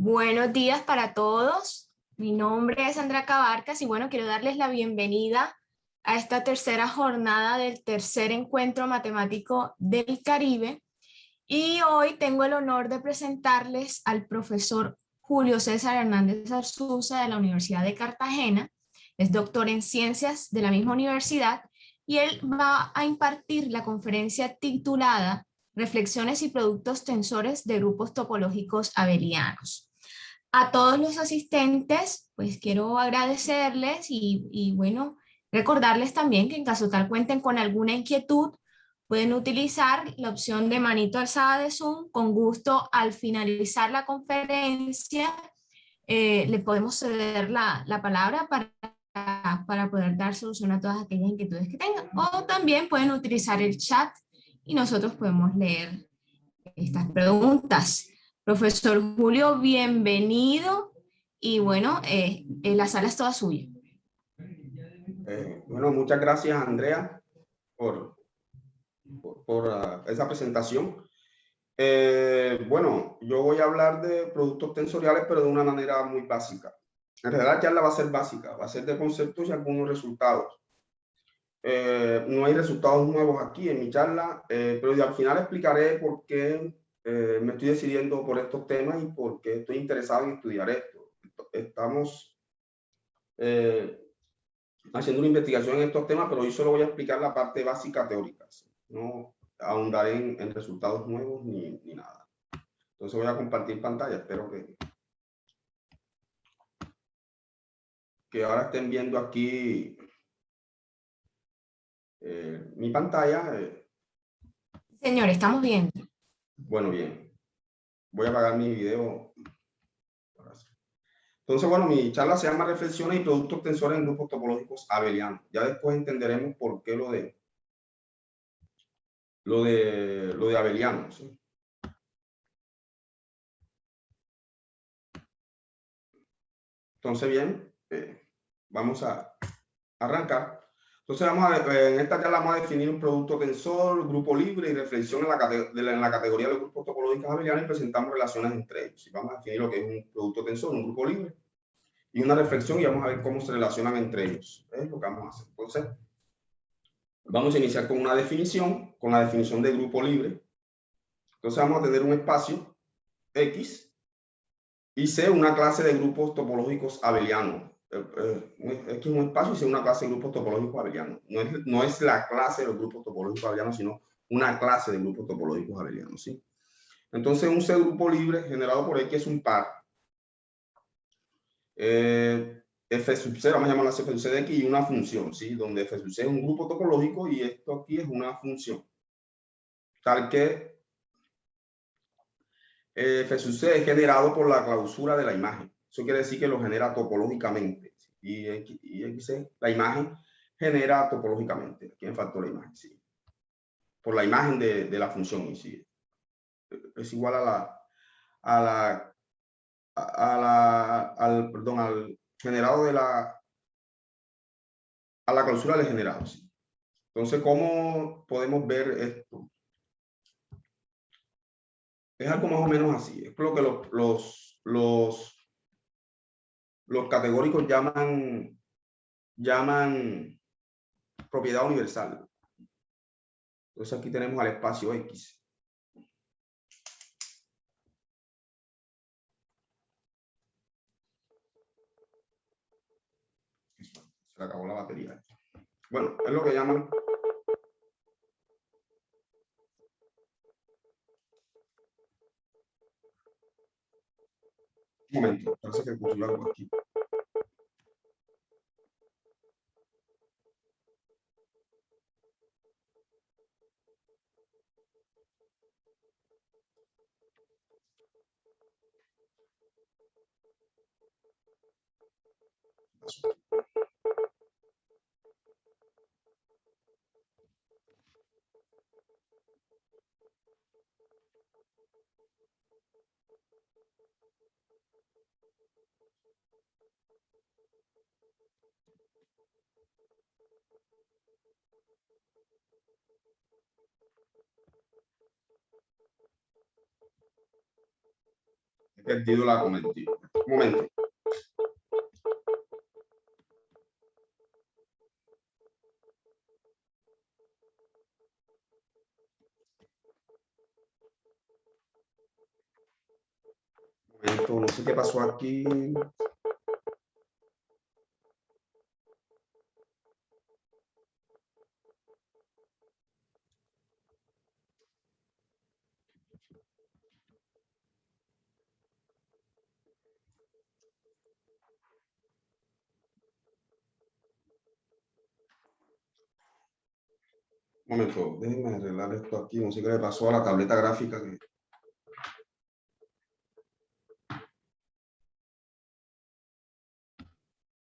Buenos días para todos. Mi nombre es Sandra Cabarcas y bueno, quiero darles la bienvenida a esta tercera jornada del tercer encuentro matemático del Caribe. Y hoy tengo el honor de presentarles al profesor Julio César Hernández Arzuza de la Universidad de Cartagena. Es doctor en ciencias de la misma universidad y él va a impartir la conferencia titulada Reflexiones y productos tensores de grupos topológicos abelianos. A todos los asistentes, pues quiero agradecerles y bueno, recordarles también que en caso tal cuenten con alguna inquietud, pueden utilizar la opción de manito alzada de Zoom. Con gusto, al finalizar la conferencia, le podemos ceder la palabra para poder dar solución a todas aquellas inquietudes que tengan. O también pueden utilizar el chat y nosotros podemos leer estas preguntas. Profesor Julio, bienvenido y bueno, la sala es toda suya. Bueno, muchas gracias, Andrea, por esa presentación. Bueno, yo voy a hablar de productos tensoriales, pero de una manera muy básica. En realidad, la charla va a ser básica, va a ser de conceptos y algunos resultados. No hay resultados nuevos aquí en mi charla, pero al final explicaré por qué me estoy decidiendo por estos temas y por qué estoy interesado en estudiar esto. Estamos haciendo una investigación en estos temas, pero hoy solo voy a explicar la parte básica teórica. No ahondaré en resultados nuevos ni nada. Entonces voy a compartir pantalla. Espero que ahora estén viendo aquí mi pantalla. Señor, estamos viendo. Bueno, bien. Voy a apagar mi video. Entonces, bueno, mi charla se llama Reflexiones y productos tensores en grupos topológicos abelianos. Ya después entenderemos por qué lo de abeliano, ¿sí? Entonces, bien, vamos a arrancar. Entonces, en esta charla vamos a definir un producto tensor, grupo libre y reflexión en la categoría de grupos topológicos abelianos y presentamos relaciones entre ellos. Y vamos a definir lo que es un producto tensor, un grupo libre y una reflexión y vamos a ver cómo se relacionan entre ellos. Es lo que vamos a hacer. Entonces, vamos a iniciar con una definición, con la definición de grupo libre. Entonces, vamos a tener un espacio X y C, una clase de grupos topológicos abelianos. X es un espacio y C una clase de grupos topológicos abelianos. No es la clase de los grupos topológicos abelianos, sino una clase de grupos topológicos abelianos, ¿sí? Entonces, un C grupo libre generado por X es un par. F sub C, vamos a llamarlo F sub C de X, y una función, ¿sí? Donde F sub C es un grupo topológico y esto aquí es una función. Tal que F sub C es generado por la clausura de la imagen. Eso quiere decir que lo genera topológicamente. Y X, la imagen genera topológicamente. Aquí me faltó la imagen, sí. Por la imagen de la función y sí. Es igual al generado a la clausura del generado. ¿Sí? Entonces, ¿cómo podemos ver esto? Es algo más o menos así. Es lo que los categóricos llaman propiedad universal. Entonces aquí tenemos al espacio X. Se le acabó la batería. Bueno, es lo que llaman un momento, parece que ocurrió algo aquí. He perdido la conexión. Un momento. No sé qué pasó aquí. Un momento, déjenme arreglar esto aquí. No sé qué le pasó a la tableta gráfica.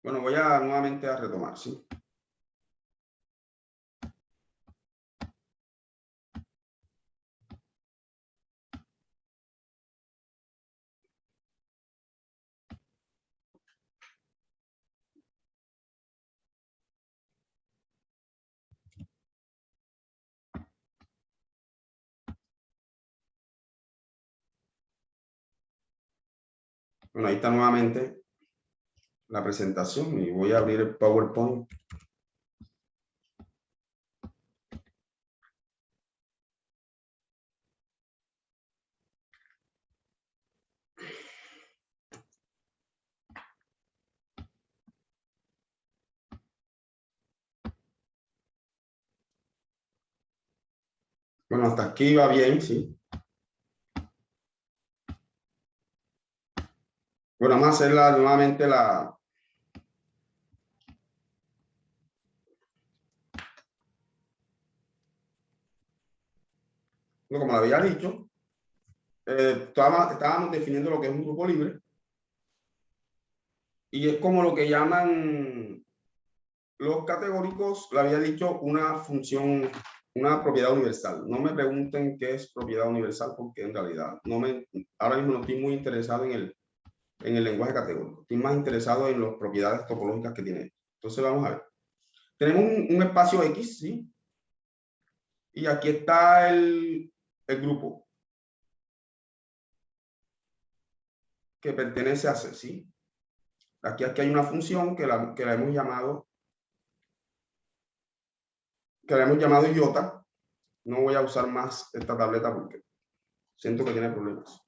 Bueno, voy a nuevamente a retomar, ¿sí? Bueno, ahí está nuevamente la presentación y voy a abrir el PowerPoint. Bueno, hasta aquí va bien, sí. Bueno, vamos a hacer nuevamente la... Como lo había dicho, estábamos definiendo lo que es un grupo libre. Y es como lo que llaman los categóricos, le había dicho, una función, una propiedad universal. No me pregunten qué es propiedad universal porque en realidad ahora mismo no estoy muy interesado en el lenguaje categórico. Estoy más interesado en las propiedades topológicas que tiene. Entonces vamos a ver. Tenemos un espacio X, ¿sí? Y aquí está el grupo que pertenece a C, ¿sí? Aquí hay una función que la hemos llamado iota. No voy a usar más esta tableta porque siento que tiene problemas.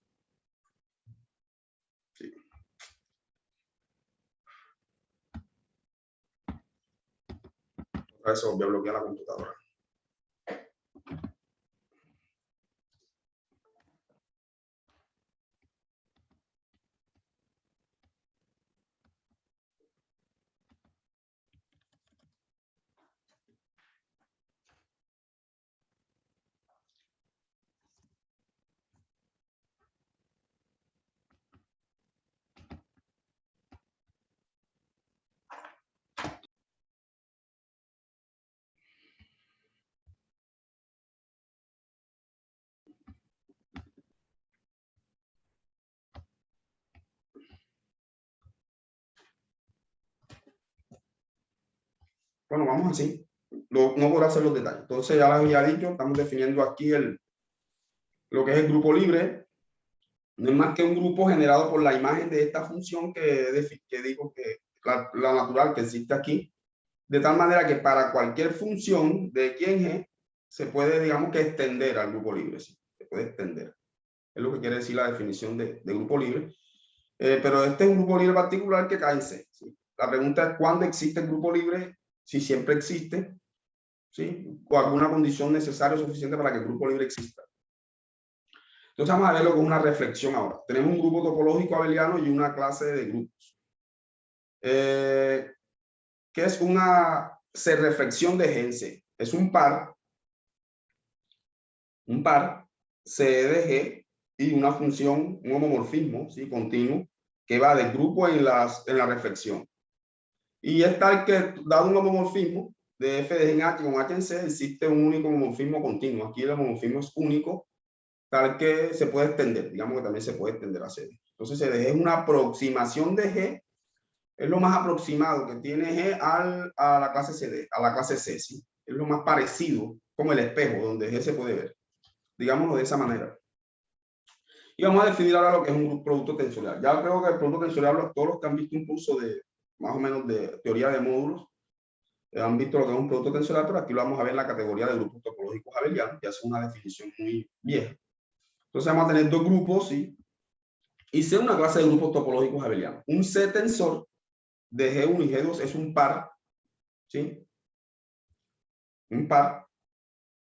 Sí. Por eso voy a bloquear la computadora. Bueno, vamos así. No voy a hacer los detalles. Entonces ya les había dicho, estamos definiendo aquí lo que es el grupo libre. No es más que un grupo generado por la imagen de esta función que digo que la natural que existe aquí. De tal manera que para cualquier función de X en G se puede, digamos que extender al grupo libre. ¿Sí? Se puede extender. Es lo que quiere decir la definición de grupo libre. Pero este es un grupo libre particular que cae en C. ¿Sí? La pregunta es ¿cuándo existe el grupo libre? Si siempre existe, ¿sí? O alguna condición necesaria o suficiente para que el grupo libre exista. Entonces vamos a ver lo que es una reflexión ahora. Tenemos un grupo topológico abeliano y una clase de grupos. ¿Qué es una reflexión de G en C? Es un par C de G y una función, un homomorfismo, ¿sí? Continuo, que va del grupo en la reflexión. Y es tal que, dado un homomorfismo de f de G en H con H en C, existe un único homomorfismo continuo. Aquí el homomorfismo es único, tal que se puede extender. Digamos que también se puede extender a C. Entonces, C de G es una aproximación de G, es lo más aproximado que tiene G a la clase CD, a la clase C, ¿sí? Es lo más parecido, como el espejo, donde G se puede ver. digámoslo de esa manera. Y vamos a definir ahora lo que es un producto tensorial. Ya creo que el producto tensorial, todos los que han visto un curso de más o menos de teoría de módulos, han visto lo que es un producto tensorial, pero aquí lo vamos a ver en la categoría de grupos topológicos abelianos, que es una definición muy vieja. Entonces vamos a tener dos grupos, ¿sí? Y C una clase de grupos topológicos abelianos. Un C tensor de G1 y G2 es un par, ¿sí? Un par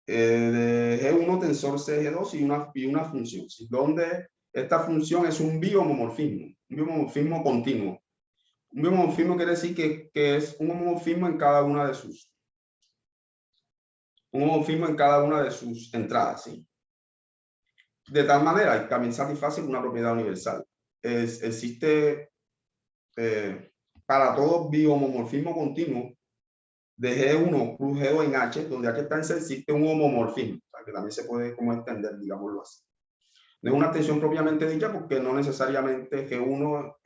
de G1 tensor C G2 y una función, ¿sí? Donde esta función es un biomorfismo continuo. Un biomorfismo quiere decir que es un homomorfismo en cada una de sus entradas, ¿sí? De tal manera, y también satisface una propiedad universal. Existe para todo biomorfismo continuo de G1 plus G2 en H, donde H está en C, existe un homomorfismo, o sea, que también se puede como extender, digámoslo así. No es una extensión propiamente dicha porque no necesariamente G1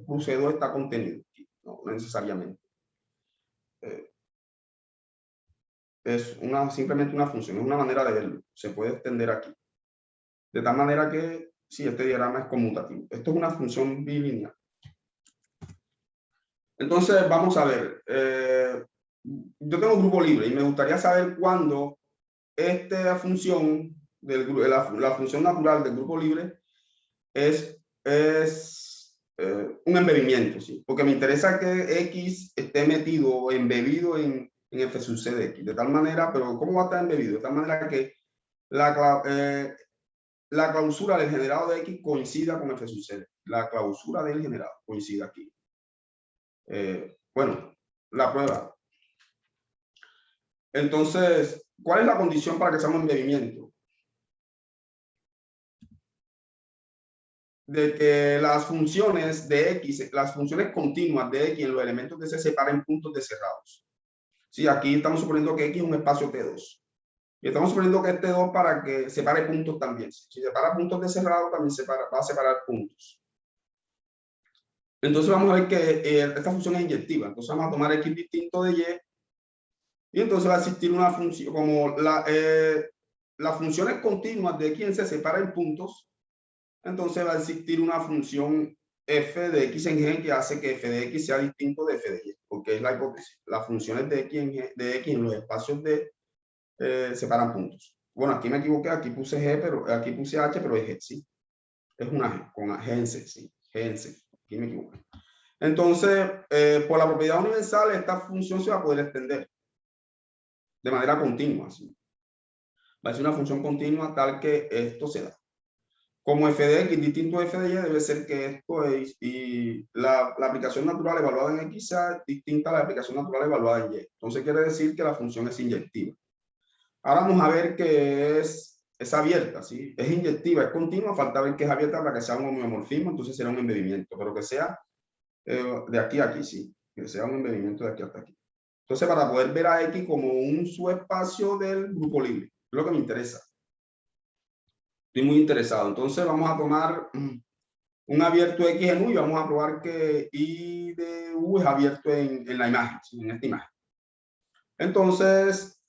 plus G2 está contenido, no necesariamente. Es simplemente una función, es una manera de verlo, se puede extender aquí. De tal manera que, sí, este diagrama es conmutativo. Esto es una función bilineal. Entonces, vamos a ver. Yo tengo grupo libre y me gustaría saber cuándo esta función, la función natural del grupo libre, es un embebimiento, ¿sí? Porque me interesa que X esté metido o embebido en f sub c de X. De tal manera, pero ¿cómo va a estar embebido? De tal manera que la clausura del generado de X coincida con f sub c. La clausura del generado coincide aquí. Bueno, la prueba. Entonces, ¿cuál es la condición para que sea un embebimiento? De que las funciones de X, las funciones continuas de X en los elementos de C se separen puntos de cerrados. Sí, aquí estamos suponiendo que X es un espacio T2. Y estamos suponiendo que es T2 para que separe puntos también. Si separa puntos de cerrado, también va a separar puntos. Entonces vamos a ver que esta función es inyectiva. Entonces vamos a tomar X distinto de Y. Y entonces va a existir una función, como las funciones continuas de X en C separan puntos. Entonces va a existir una función f de x en g que hace que f de x sea distinto de f de y, porque es la hipótesis. Las funciones de x en los espacios de separan puntos. Bueno, aquí me equivoqué, aquí puse g, pero aquí puse h, pero es g, sí. Es una g, con g en c, sí. G en c, aquí me equivoqué. Entonces, por la propiedad universal, esta función se va a poder extender de manera continua, ¿sí? Va a ser una función continua tal que esto se da. Como f de x distinto de f de y, debe ser que esto es, y la aplicación natural evaluada en x sea distinta a la aplicación natural evaluada en y. Entonces quiere decir que la función es inyectiva. Ahora vamos a ver que es abierta, ¿sí? Es inyectiva, es continua, falta ver que es abierta para que sea un homeomorfismo, entonces será un embebimiento, pero que sea de aquí a aquí, sí, que sea un embebimiento de aquí hasta aquí. Entonces, para poder ver a X como un subespacio del grupo libre, es lo que me interesa. Estoy muy interesado. Entonces vamos a tomar un abierto X en U y vamos a probar que I de U es abierto en la imagen, ¿sí? En esta imagen. Entonces,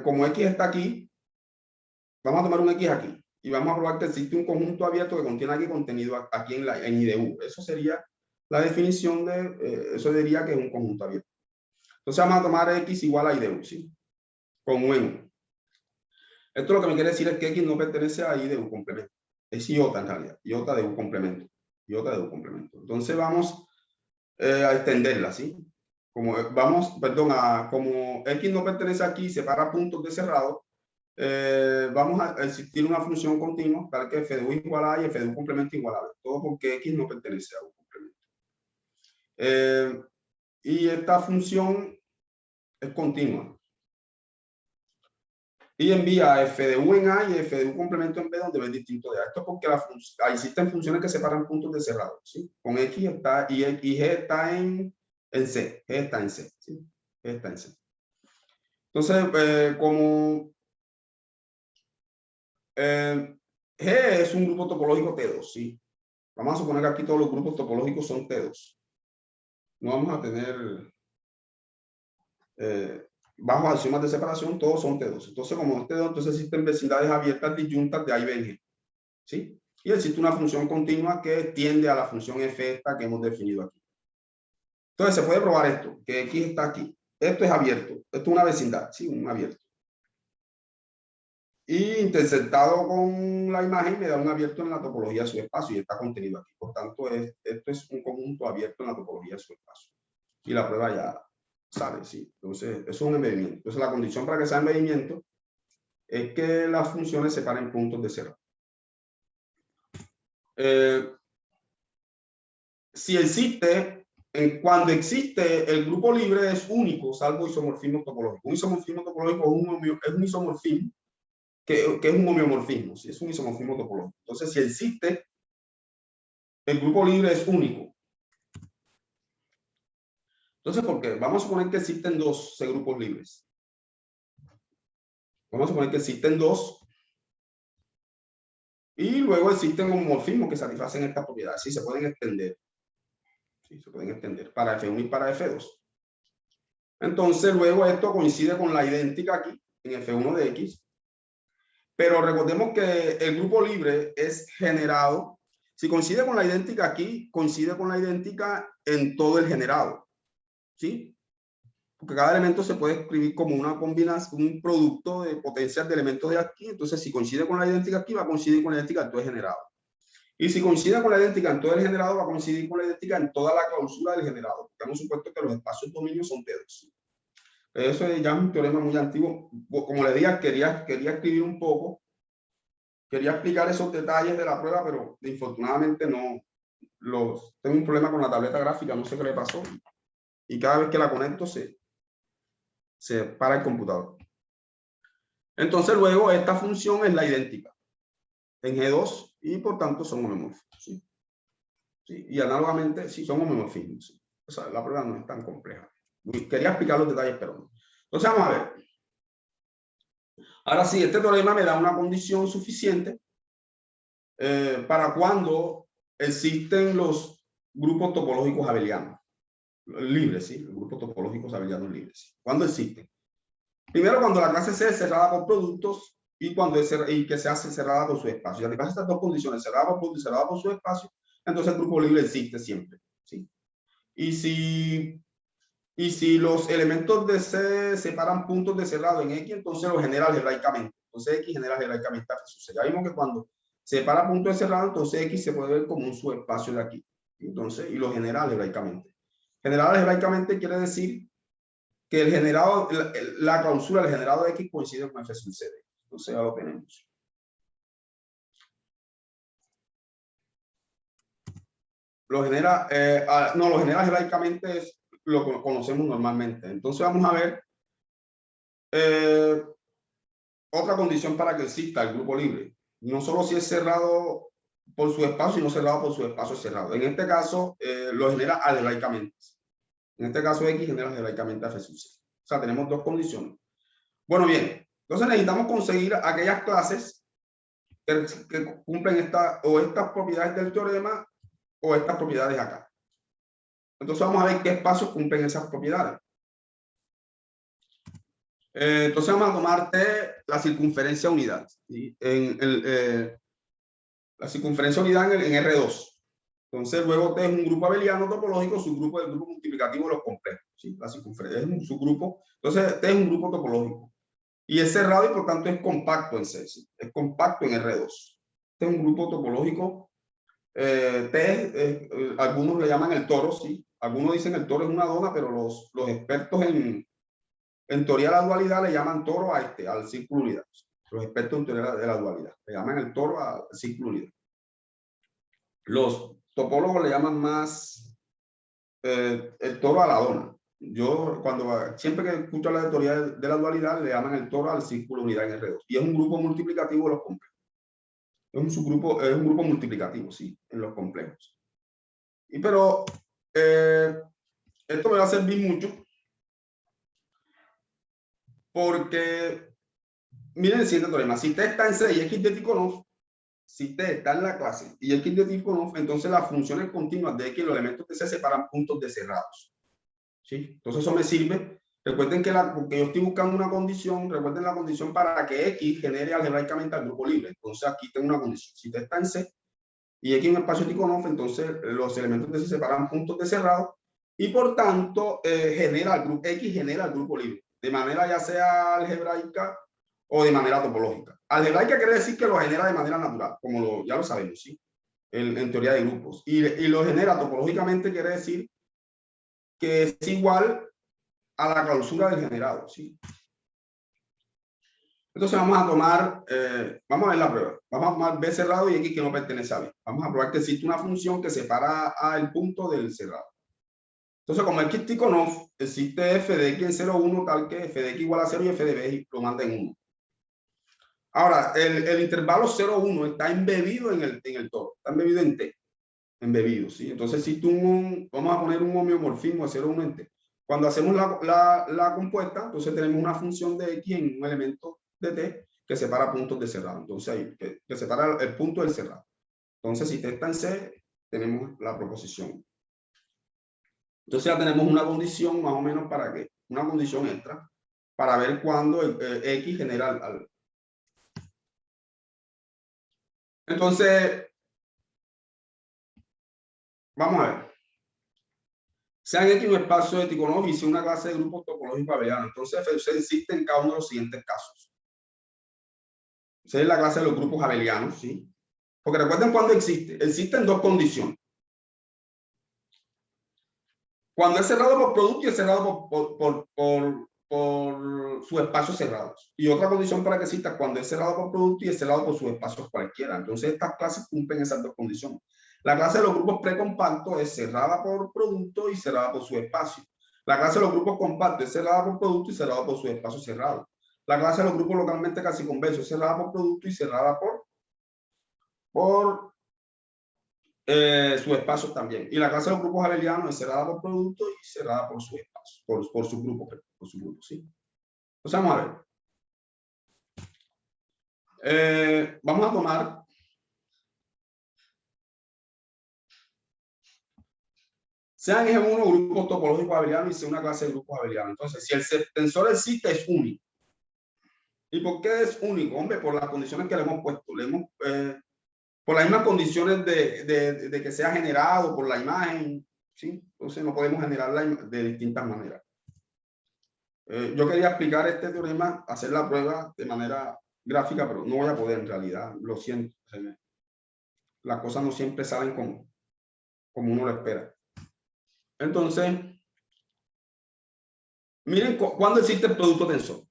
como X está aquí, vamos a tomar un X aquí y vamos a probar que existe un conjunto abierto que contiene aquí contenido aquí en I de U. Eso sería la definición de, eso diría que es un conjunto abierto. Entonces vamos a tomar X igual a I de U, ¿sí? Con U en U. Esto lo que me quiere decir es que X no pertenece a I de U complemento. Es iota en realidad, iota de U complemento. Iota de U complemento. Entonces vamos a extenderla, ¿sí? Como como X no pertenece aquí, separa puntos de cerrado, vamos a existir una función continua tal que f de U igual a A y f de U complemento igual a B. Todo porque X no pertenece a U complemento. Y esta función es continua. Y envía f de U en A y f de U complemento en B donde B es distinto de A. Esto es porque existen funciones que separan puntos de cerrado, ¿sí? Con X está, y G está en C. G está en C, ¿sí? G está en C. Entonces, como G es un grupo topológico T2, ¿sí? Vamos a suponer que aquí todos los grupos topológicos son T2. No vamos a tener bajo axiomas de separación, todos son T2. Entonces, como es T2, entonces existen vecindades abiertas disyuntas de A y B en G. ¿Sí? Y existe una función continua que tiende a la función f esta que hemos definido aquí. Entonces, se puede probar esto, que X está aquí. Esto es abierto. Esto es una vecindad, ¿sí? Un abierto. Y intersectado con la imagen me da un abierto en la topología de su espacio y está contenido aquí. Por tanto, esto es un conjunto abierto en la topología de su espacio. Y la prueba ya sale, ¿sí? Entonces, eso es un embedimiento. Entonces, la condición para que sea embedimiento es que las funciones separen puntos de cerrado. Si existe, cuando existe, el grupo libre es único, salvo isomorfismo topológico. Un isomorfismo topológico es un isomorfismo que es un homeomorfismo, ¿sí? Es un isomorfismo topológico. Entonces, si existe, el grupo libre es único. Entonces, ¿por qué? Vamos a suponer que existen dos grupos libres. Vamos a suponer que existen dos. Y luego existen homomorfismos que satisfacen estas propiedades. Sí, se pueden extender. Sí, se pueden extender para F1 y para F2. Entonces, luego esto coincide con la idéntica aquí, en F1 de X. Pero recordemos que el grupo libre es generado. Si coincide con la idéntica aquí, coincide con la idéntica en todo el generado. ¿Sí? Porque cada elemento se puede escribir como una combinación, un producto de potencias de elementos de aquí. Entonces, si coincide con la idéntica aquí, va a coincidir con la idéntica en todo el generado. Y si coincide con la idéntica en todo el generado, va a coincidir con la idéntica en toda la clausura del generado. Porque hemos supuesto que los espacios dominios son T2. Eso ya es un teorema muy antiguo. Como le dije, quería escribir un poco. Quería explicar esos detalles de la prueba, pero infortunadamente no. Tengo un problema con la tableta gráfica, no sé qué le pasó. Y cada vez que la conecto se para el computador. Entonces luego esta función es la idéntica en G2 y por tanto son homomórficos. ¿Sí? ¿Sí? Y análogamente sí son homomorfismos. ¿Sí? O sea, la prueba no es tan compleja. Quería explicar los detalles, pero no. Entonces vamos a ver. Ahora sí, este teorema me da una condición suficiente para cuando existen los grupos topológicos abelianos libres, ¿sí? Los grupos topológicos abelianos libres. ¿Cuándo existen? Primero, cuando la clase C es cerrada por productos y que se hace cerrada por su espacio. Si estas dos condiciones, cerrada por productos y cerrada por su espacio, entonces el grupo libre existe siempre. ¿Sí? Y si los elementos de C separan puntos de cerrado en X, entonces lo genera algebraicamente. Entonces X genera algebraicamente a F. Ya vimos que cuando separa puntos de cerrado, entonces X se puede ver como un subespacio de aquí. Entonces, y lo genera algebraicamente. Generar algebraicamente quiere decir que el generado, la clausura del generado de X coincide con F sub C. Entonces ya lo tenemos. Lo genera algebraicamente, es lo que conocemos normalmente. Entonces vamos a ver otra condición para que exista el grupo libre. No solo si es cerrado por su espacio, sino cerrado por su espacio cerrado. En este caso, lo genera algebraicamente. En este caso, X genera algebraicamente a F sub C. O sea, tenemos dos condiciones. Bueno, bien. Entonces necesitamos conseguir aquellas clases que cumplen estas propiedades del teorema o estas propiedades acá. Entonces vamos a ver qué espacios cumplen esas propiedades. Entonces vamos a tomar T, la circunferencia unidad. ¿Sí? La circunferencia unidad en R2. Entonces luego T es un grupo abeliano topológico, subgrupo del grupo multiplicativo de los complejos. ¿Sí? La circunferencia es un subgrupo. Entonces T es un grupo topológico. Y es cerrado y por tanto es compacto en C. ¿Sí? Es compacto en R2. Este es un grupo topológico. Algunos le llaman el toro, ¿sí? Algunos dicen el toro es una dona, pero los expertos en teoría de la dualidad le llaman toro al círculo unidad. Los expertos en teoría de la dualidad le llaman el toro al círculo unidad. Los topólogos le llaman más el toro a la dona. Yo siempre que escucho la teoría de la dualidad le llaman el toro al círculo unidad en R2. Y es un grupo multiplicativo de los complejos. Es un grupo multiplicativo, sí, en los complejos. Pero esto me va a servir mucho porque miren el siguiente teorema. Si T está en C y X de Tikhonov, si T está en la clase y X de Tikhonov, entonces las funciones continuas de X, los elementos de C separan puntos de cerrados. ¿Sí? Entonces eso me sirve Recuerden que porque yo estoy buscando una condición, recuerden la condición para que X genere algebraicamente al grupo libre. Entonces aquí tengo una condición. Si T está en C y X en un espacio Tikhonov, entonces los elementos de C separan puntos de cerrado y por tanto genera el grupo, X genera el grupo libre, de manera ya sea algebraica o de manera topológica. Algebraica quiere decir que lo genera de manera natural, como ya lo sabemos, ¿sí? En teoría de grupos. Y lo genera topológicamente quiere decir que es igual a la clausura del generado, ¿sí? Entonces vamos a tomar, vamos a ver la prueba. Vamos a tomar B cerrado y X que no pertenece a B. Vamos a probar que existe una función que separa al punto del cerrado. Entonces, como X es Tikhonov, existe f de X en 0, 1, tal que f de X igual a 0 y f de B lo manda en 1. Ahora, el intervalo 0, 1 está embebido en el toro, está embebido en T, embebido, ¿sí? Entonces existe vamos a poner un homeomorfismo de 0, 1 en T. Cuando hacemos la compuesta, entonces tenemos una función de X en un elemento de T que separa puntos de cerrado. Entonces ahí, que separa el punto del cerrado. Entonces, si T está en C, tenemos la proposición. Entonces ya tenemos una condición más o menos para que, una condición extra, para ver cuándo X genera Entonces, vamos a ver. Sean X un espacio de Tikhonov y sea una clase de grupos topológicos abelianos. Entonces, FUC existe en cada uno de los siguientes casos. Esa es la clase de los grupos abelianos, ¿sí? Porque recuerden cuándo existe. Existen dos condiciones. Cuando es cerrado por producto y es cerrado por sus espacios cerrados. Y otra condición para que exista cuando es cerrado por producto y es cerrado por sus espacios cualquiera. Entonces, estas clases cumplen esas dos condiciones. La clase de los grupos precompactos es cerrada por producto y cerrada por su espacio. La clase de los grupos compactos es cerrada por producto y cerrada por su espacio cerrado. La clase de los grupos localmente casi convexos es cerrada por producto y cerrada por sus espacios también. Y la clase de los grupos abelianos es cerrada por producto y cerrada por su espacio, por su grupo, ¿sí? Entonces vamos a ver. Vamos a tomar sean G1 grupos topológicos abelianos y sea una clase de grupos abelianos. Entonces, si el tensor existe, es único. ¿Y por qué es único? Hombre, por las condiciones que le hemos puesto. Por las mismas condiciones de que sea generado por la imagen, ¿sí? Entonces, no podemos generarla de distintas maneras. Yo quería explicar este teorema, hacer la prueba de manera gráfica, pero no voy a poder en realidad, lo siento. Las cosas no siempre salen como uno lo espera. Entonces, miren cuándo existe el producto tensor.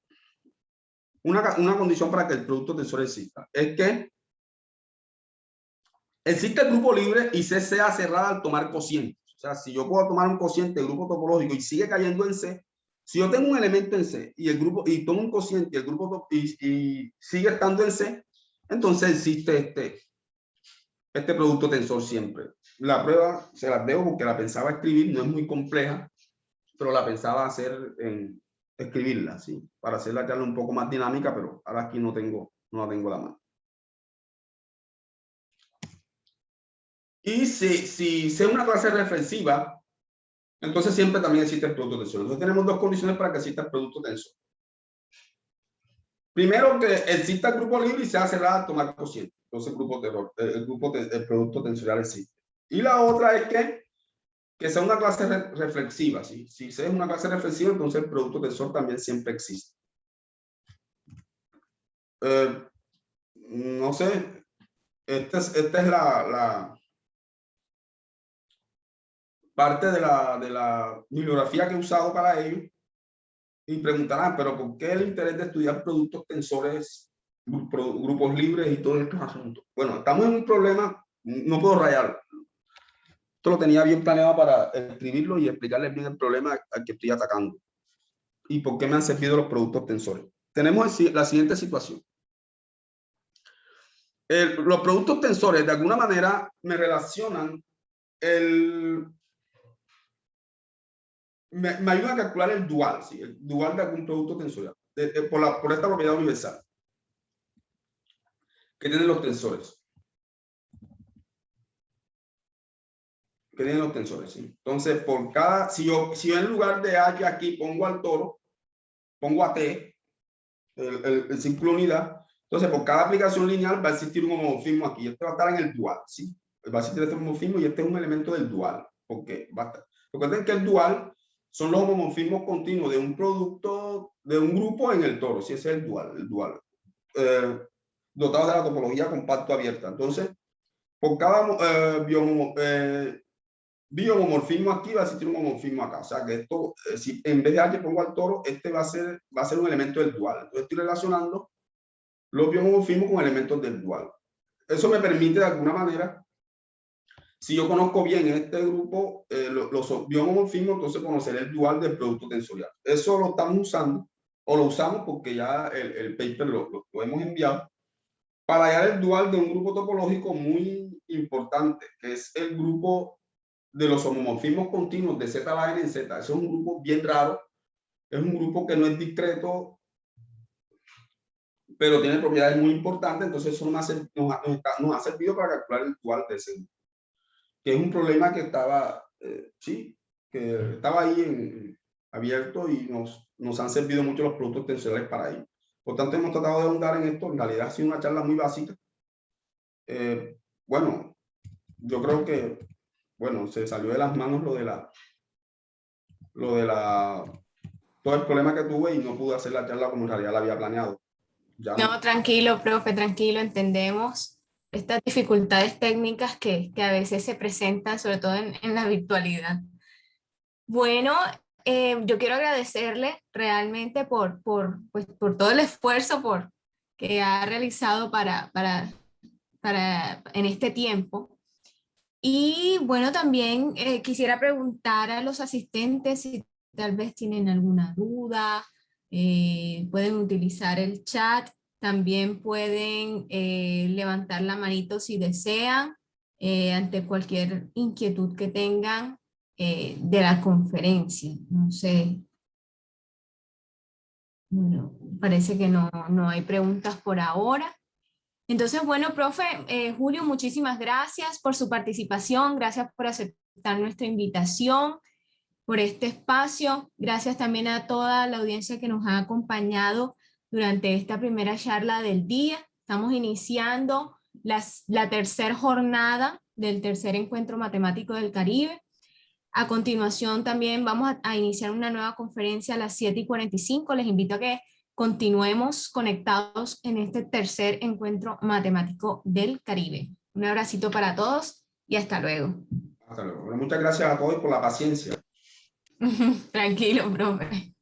Una condición para que el producto tensor exista es que existe el grupo libre y C sea cerrada al tomar cocientes. O sea, si yo puedo tomar un cociente de grupo topológico y sigue cayendo en C, si yo tengo un elemento en C y el grupo y tomo un cociente y el grupo y sigue estando en C, entonces existe este producto tensor siempre. La prueba se las dejo porque la pensaba escribir, no es muy compleja, pero la pensaba hacer escribirla, ¿sí? Para hacer la charla un poco más dinámica, pero ahora aquí no la tengo a la mano. Y si sea una clase reflexiva, entonces siempre también existe el producto tensor. Entonces tenemos dos condiciones para que exista el producto tensor. Primero, que exista el grupo libre y sea cerrada al tomar cociente. Entonces el producto tensorial existe. Y la otra es que sea una clase reflexiva, ¿sí? Si es una clase reflexiva, entonces el producto tensor también siempre existe. No sé, esta es la parte de la bibliografía que he usado para ello. Y preguntarán, pero ¿por qué el interés de estudiar productos tensores, grupos libres y todos estos asuntos? Bueno, estamos en un problema, no puedo rayarlo. Esto lo tenía bien planeado para escribirlo y explicarles bien el problema al que estoy atacando. Y por qué me han servido los productos tensores. Tenemos la siguiente situación. Los productos tensores de alguna manera me relacionan me ayuda a calcular el dual, ¿sí? El dual de algún producto tensorial, por esta propiedad universal que tienen los tensores. ¿Sí? Entonces, si yo en lugar de H aquí pongo al toro, pongo AT, el círculo unidad. Entonces, por cada aplicación lineal va a existir un homomorfismo aquí. Este va a estar en el dual, ¿sí? Va a existir este homomorfismo y este es un elemento del dual. ¿Por qué? Recuerden que el dual son los homomorfismos continuos de un producto, de un grupo en el toro. Sí, ese es el dual. Dotado de la topología compacto abierta. Entonces, por cada biomorfismo aquí va a existir un homomorfismo acá. O sea que esto, si en vez de H pongo al toro, este va a ser un elemento del dual. Entonces estoy relacionando los biomorfismos con elementos del dual. Eso me permite de alguna manera, si yo conozco bien este grupo, los biomorfismos, entonces conocer el dual del producto tensorial. Eso lo estamos usando, o lo usamos porque ya el paper lo hemos enviado, para hallar el dual de un grupo topológico muy importante, que es el grupo de los homomorfismos continuos de Z a la N en Z. Eso es un grupo bien raro, es un grupo que no es discreto, pero tiene propiedades muy importantes, entonces eso nos ha servido para calcular el dual de ese grupo, que es un problema que estaba, que estaba ahí abierto y nos han servido mucho los productos tensoriales para ello. Por tanto, hemos tratado de ahondar en esto. En realidad ha sido una charla muy básica. Bueno, yo creo que, bueno, se salió de las manos todo el problema que tuve y no pude hacer la charla como en realidad la había planeado. Ya No, tranquilo, profe, tranquilo, entendemos estas dificultades técnicas que a veces se presentan, sobre todo en la virtualidad. Bueno, yo quiero agradecerle realmente por todo el esfuerzo que ha realizado en este tiempo. Y bueno, también quisiera preguntar a los asistentes si tal vez tienen alguna duda, pueden utilizar el chat, también pueden levantar la manito si desean, ante cualquier inquietud que tengan de la conferencia. No sé, bueno, parece que no hay preguntas por ahora. Entonces, bueno, profe, Julio, muchísimas gracias por su participación, gracias por aceptar nuestra invitación, por este espacio, gracias también a toda la audiencia que nos ha acompañado durante esta primera charla del día. Estamos iniciando la tercera jornada del tercer encuentro matemático del Caribe. A continuación también vamos a iniciar una nueva conferencia a las 7:45. Les invito a que continuemos conectados en este tercer encuentro matemático del Caribe. Un abracito para todos y hasta luego. Hasta luego. Bueno, muchas gracias a todos por la paciencia. Tranquilo, profe.